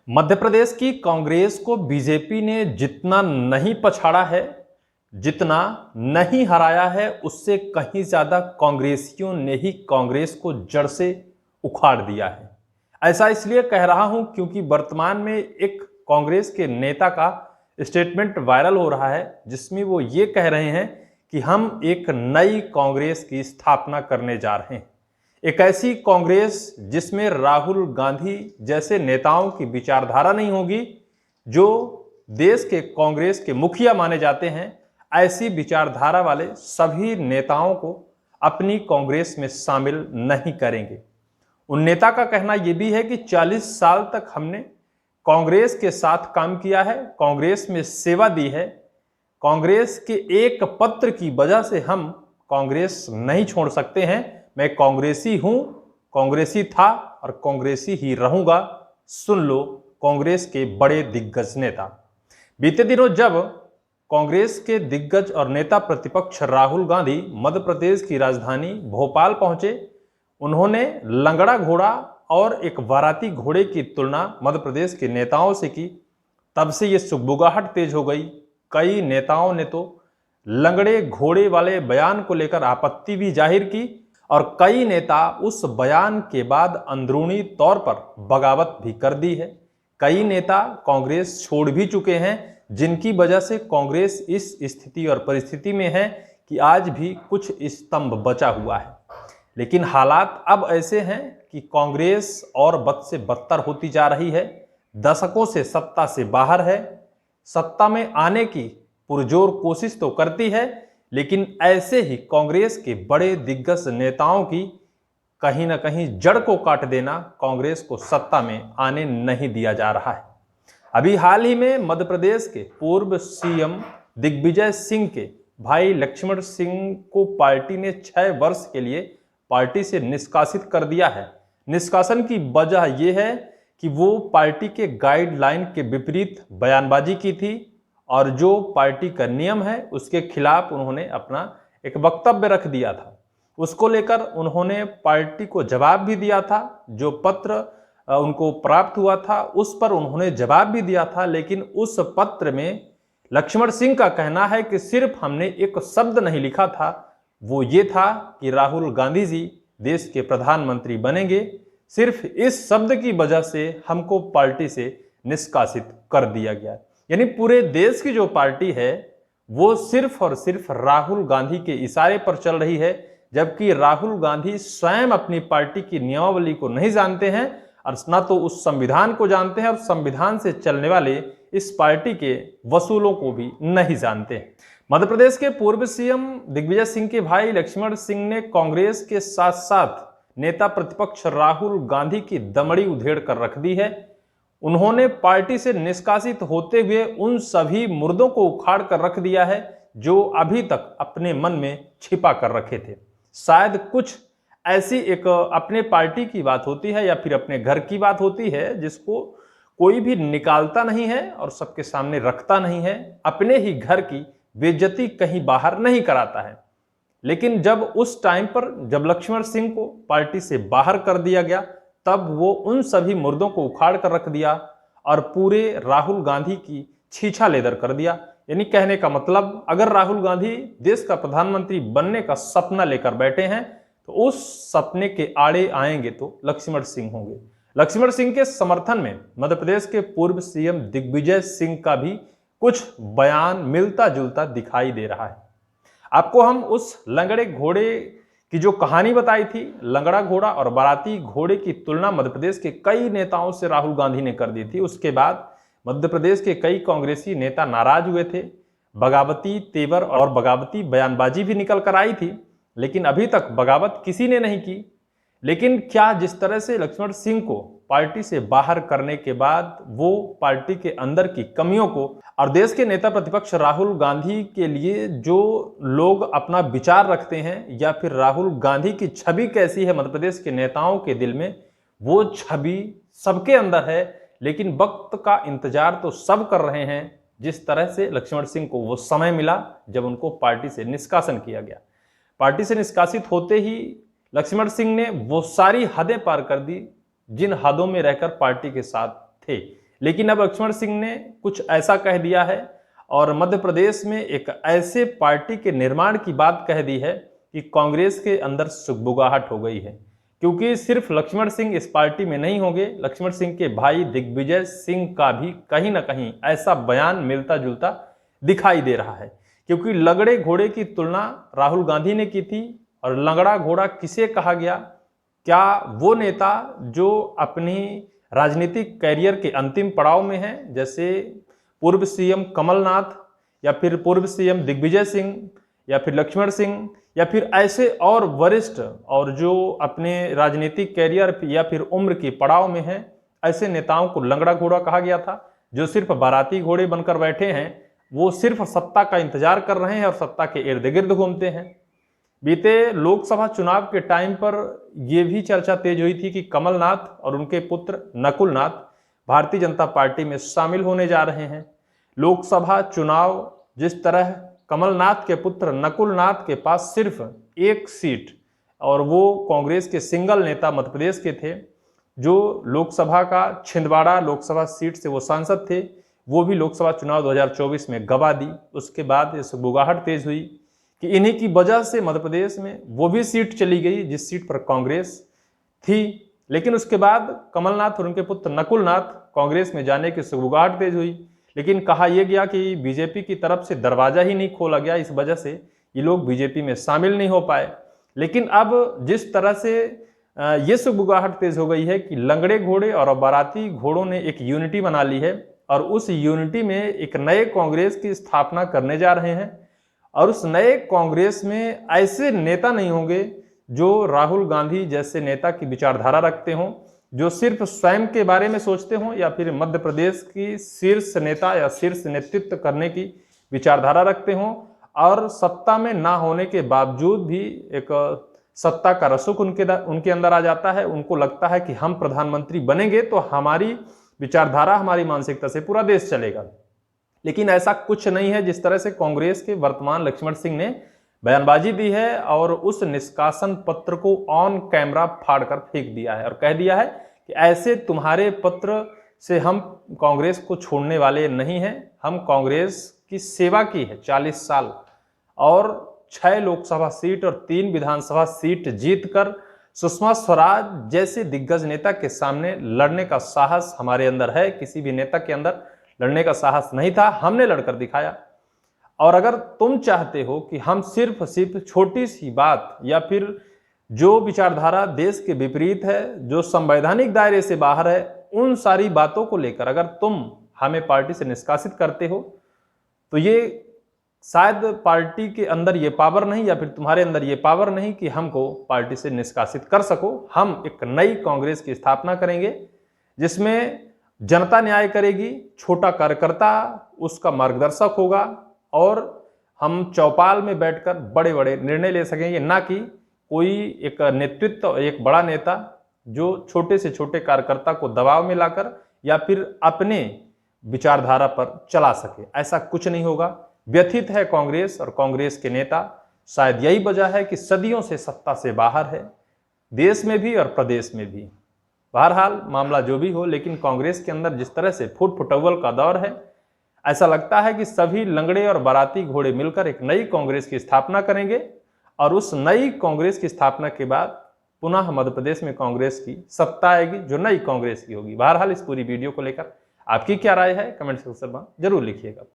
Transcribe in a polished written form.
मध्य प्रदेश की कांग्रेस को बीजेपी ने जितना नहीं पछाड़ा है, जितना नहीं हराया है, उससे कहीं ज्यादा कांग्रेसियों ने ही कांग्रेस को जड़ से उखाड़ दिया है। ऐसा इसलिए कह रहा हूं क्योंकि वर्तमान में एक कांग्रेस के नेता का स्टेटमेंट वायरल हो रहा है, जिसमें वो ये कह रहे हैं कि हम एक नई कांग्रेस की स्थापना करने जा रहे हैं। एक ऐसी कांग्रेस जिसमें राहुल गांधी जैसे नेताओं की विचारधारा नहीं होगी, जो देश के कांग्रेस के मुखिया माने जाते हैं। ऐसी विचारधारा वाले सभी नेताओं को अपनी कांग्रेस में शामिल नहीं करेंगे। उन नेता का कहना यह भी है कि 40 साल तक हमने कांग्रेस के साथ काम किया है, कांग्रेस में सेवा दी है, कांग्रेस के एक पत्र की वजह से हम कांग्रेस नहीं छोड़ सकते हैं। मैं कांग्रेसी हूं, कांग्रेसी था और कांग्रेसी ही रहूंगा। सुन लो कांग्रेस के बड़े दिग्गज नेता। बीते दिनों जब कांग्रेस के दिग्गज और नेता प्रतिपक्ष राहुल गांधी मध्य प्रदेश की राजधानी भोपाल पहुंचे, उन्होंने लंगड़ा घोड़ा और एक बाराती घोड़े की तुलना मध्य प्रदेश के नेताओं से की। तब से ये सुगबुगाहट तेज हो गई। कई नेताओं ने तो लंगड़े घोड़े वाले बयान को लेकर आपत्ति भी जाहिर की और कई नेता उस बयान के बाद अंदरूनी तौर पर बगावत भी कर दी है। कई नेता कांग्रेस छोड़ भी चुके हैं, जिनकी वजह से कांग्रेस इस स्थिति और परिस्थिति में है कि आज भी कुछ स्तंभ बचा हुआ है। लेकिन हालात अब ऐसे हैं कि कांग्रेस और बद से बदतर होती जा रही है। दशकों से सत्ता से बाहर है, सत्ता में आने की पुरजोर कोशिश तो करती है, लेकिन ऐसे ही कांग्रेस के बड़े दिग्गज नेताओं की कहीं ना कहीं जड़ को काट देना कांग्रेस को सत्ता में आने नहीं दिया जा रहा है। अभी हाल ही में मध्य प्रदेश के पूर्व सीएम दिग्विजय सिंह के भाई लक्ष्मण सिंह को पार्टी ने 6 वर्ष के लिए पार्टी से निष्कासित कर दिया है। निष्कासन की वजह यह है कि वो पार्टी के गाइडलाइन के विपरीत बयानबाजी की थी और जो पार्टी का नियम है उसके खिलाफ उन्होंने अपना एक वक्तव्य रख दिया था। उसको लेकर उन्होंने पार्टी को जवाब भी दिया था। जो पत्र उनको प्राप्त हुआ था उस पर उन्होंने जवाब भी दिया था, लेकिन उस पत्र में लक्ष्मण सिंह का कहना है कि सिर्फ हमने एक शब्द नहीं लिखा था, वो ये था कि राहुल गांधी जी देश के प्रधानमंत्री बनेंगे। सिर्फ इस शब्द की वजह से हमको पार्टी से निष्कासित कर दिया गया। यानी पूरे देश की जो पार्टी है वो सिर्फ और सिर्फ राहुल गांधी के इशारे पर चल रही है, जबकि राहुल गांधी स्वयं अपनी पार्टी की नियमावली को नहीं जानते हैं और न तो उस संविधान को जानते हैं और संविधान से चलने वाले इस पार्टी के वसूलों को भी नहीं जानते हैं। मध्य प्रदेश के पूर्व सीएम दिग्विजय सिंह के भाई लक्ष्मण सिंह ने कांग्रेस के साथ साथ नेता प्रतिपक्ष राहुल गांधी की दमड़ी उधेड़ कर रख दी है। उन्होंने पार्टी से निष्कासित होते हुए उन सभी मुर्दों को उखाड़ कर रख दिया है जो अभी तक अपने मन में छिपा कर रखे थे। शायद कुछ ऐसी एक अपने पार्टी की बात होती है या फिर अपने घर की बात होती है जिसको कोई भी निकालता नहीं है और सबके सामने रखता नहीं है। अपने ही घर की बेइज्जती कहीं बाहर नहीं कराता है। लेकिन जब उस टाइम पर जब लक्ष्मण सिंह को पार्टी से बाहर कर दिया गया, तब वो उन सभी मुर्दों को उखाड़ कर रख दिया और पूरे राहुल गांधी की छीछा लेदर कर दिया। यानी कहने का मतलब, अगर राहुल गांधी देश का प्रधानमंत्री बनने का सपना लेकर बैठे हैं तो उस सपने के आड़े आएंगे तो लक्ष्मण सिंह होंगे। लक्ष्मण सिंह के समर्थन में मध्य प्रदेश के पूर्व सीएम दिग्विजय सिंह का भी कुछ बयान मिलता जुलता दिखाई दे रहा है। आपको हम उस लंगड़े घोड़े की जो कहानी बताई थी, लंगड़ा घोड़ा और बाराती घोड़े की तुलना मध्य प्रदेश के कई नेताओं से राहुल गांधी ने कर दी थी। उसके बाद मध्य प्रदेश के कई कांग्रेसी नेता नाराज हुए थे। बगावती तेवर और बगावती बयानबाजी भी निकल कर आई थी, लेकिन अभी तक बगावत किसी ने नहीं की। लेकिन क्या जिस तरह से लक्ष्मण सिंह को पार्टी से बाहर करने के बाद वो पार्टी के अंदर की कमियों को और देश के नेता प्रतिपक्ष राहुल गांधी के लिए जो लोग अपना विचार रखते हैं या फिर राहुल गांधी की छवि कैसी है मध्य प्रदेश के नेताओं के दिल में, वो छवि सबके अंदर है। लेकिन वक्त का इंतजार तो सब कर रहे हैं। जिस तरह से लक्ष्मण सिंह को वो समय मिला जब उनको पार्टी से निष्कासन किया गया, पार्टी से निष्कासित होते ही लक्ष्मण सिंह ने वो सारी हदें पार कर दी जिन हदों में रहकर पार्टी के साथ थे। लेकिन अब लक्ष्मण सिंह ने कुछ ऐसा कह दिया है और मध्य प्रदेश में एक ऐसे पार्टी के निर्माण की बात कह दी है कि कांग्रेस के अंदर सुगबुगाहट हो गई है, क्योंकि सिर्फ लक्ष्मण सिंह इस पार्टी में नहीं होंगे। लक्ष्मण सिंह के भाई दिग्विजय सिंह का भी कहीं ना कहीं ऐसा बयान मिलता जुलता दिखाई दे रहा है, क्योंकि लगड़े घोड़े की तुलना राहुल गांधी ने की थी। और लंगड़ा घोड़ा किसे कहा गया? क्या वो नेता जो अपनी राजनीतिक कैरियर के अंतिम पड़ाव में है, जैसे पूर्व सीएम कमलनाथ या फिर पूर्व सीएम दिग्विजय सिंह या फिर लक्ष्मण सिंह या फिर ऐसे और वरिष्ठ और जो अपने राजनीतिक कैरियर या फिर उम्र के पड़ाव में हैं, ऐसे नेताओं को लंगड़ा घोड़ा कहा गया था, जो सिर्फ बाराती घोड़े बनकर बैठे हैं। वो सिर्फ सत्ता का इंतजार कर रहे हैं और सत्ता के इर्द गिर्द घूमते हैं। बीते लोकसभा चुनाव के टाइम पर यह भी चर्चा तेज हुई थी कि कमलनाथ और उनके पुत्र नकुलनाथ भारतीय जनता पार्टी में शामिल होने जा रहे हैं। लोकसभा चुनाव जिस तरह कमलनाथ के पुत्र नकुलनाथ के पास सिर्फ एक सीट और वो कांग्रेस के सिंगल नेता मध्य प्रदेश के थे, जो लोकसभा का छिंदवाड़ा लोकसभा सीट से वो सांसद थे, वो भी लोकसभा चुनाव 2024 में गवा दी। उसके बाद इस बुगाहट तेज हुई कि इन्हीं की वजह से मध्य प्रदेश में वो भी सीट चली गई जिस सीट पर कांग्रेस थी। लेकिन उसके बाद कमलनाथ और उनके पुत्र नकुलनाथ कांग्रेस में जाने की सुगबुगाहट तेज हुई, लेकिन कहा यह गया कि बीजेपी की तरफ से दरवाजा ही नहीं खोला गया, इस वजह से ये लोग बीजेपी में शामिल नहीं हो पाए। लेकिन अब जिस तरह से ये सुगबुगाहट तेज हो गई है कि लंगड़े घोड़े और बाराती घोड़ों ने एक यूनिटी बना ली है और उस यूनिटी में एक नए कांग्रेस की स्थापना करने जा रहे हैं। और उस नए कांग्रेस में ऐसे नेता नहीं होंगे जो राहुल गांधी जैसे नेता की विचारधारा रखते हों, जो सिर्फ स्वयं के बारे में सोचते हों या फिर मध्य प्रदेश की शीर्ष नेता या शीर्ष नेतृत्व करने की विचारधारा रखते हों और सत्ता में ना होने के बावजूद भी एक सत्ता का रसूख उनके अंदर आ जाता है। उनको लगता है कि हम प्रधानमंत्री बनेंगे तो हमारी विचारधारा, हमारी मानसिकता से पूरा देश चलेगा। लेकिन ऐसा कुछ नहीं है। जिस तरह से कांग्रेस के वर्तमान लक्ष्मण सिंह ने बयानबाजी दी है और उस निष्कासन पत्र को ऑन कैमरा फाड़कर फेंक दिया है और कह दिया है कि ऐसे तुम्हारे पत्र से हम कांग्रेस को छोड़ने वाले नहीं हैं। हम कांग्रेस की सेवा की है 40 साल और 6 लोकसभा सीट और 3 विधानसभा सीट जीतकर सुषमा स्वराज जैसे दिग्गज नेता के सामने लड़ने का साहस हमारे अंदर है। किसी भी नेता के अंदर लड़ने का साहस नहीं था, हमने लड़कर दिखाया। और अगर तुम चाहते हो कि हम सिर्फ छोटी सी बात या फिर जो विचारधारा देश के विपरीत है, जो संवैधानिक दायरे से बाहर है, उन सारी बातों को लेकर अगर तुम हमें पार्टी से निष्कासित करते हो तो ये शायद पार्टी के अंदर ये पावर नहीं या फिर तुम्हारे अंदर ये पावर नहीं कि हमको पार्टी से निष्कासित कर सको। हम एक नई कांग्रेस की स्थापना करेंगे जिसमें जनता न्याय करेगी, छोटा कार्यकर्ता उसका मार्गदर्शक होगा और हम चौपाल में बैठकर बड़े बड़े निर्णय ले सकेंगे, ना कि कोई एक नेतृत्व, एक बड़ा नेता जो छोटे से छोटे कार्यकर्ता को दबाव में लाकर या फिर अपने विचारधारा पर चला सके। ऐसा कुछ नहीं होगा। व्यथित है कांग्रेस और कांग्रेस के नेता। शायद यही वजह है कि सदियों से सत्ता से बाहर है, देश में भी और प्रदेश में भी। बहरहाल मामला जो भी हो, लेकिन कांग्रेस के अंदर जिस तरह से फुट फुटअव्वल का दौर है, ऐसा लगता है कि सभी लंगड़े और बाराती घोड़े मिलकर एक नई कांग्रेस की स्थापना करेंगे और उस नई कांग्रेस की स्थापना के बाद पुनः मध्य प्रदेश में कांग्रेस की सत्ता आएगी जो नई कांग्रेस की होगी। बहरहाल इस पूरी वीडियो को लेकर आपकी क्या राय है, कमेंट सेक्शन में जरूर लिखिएगा।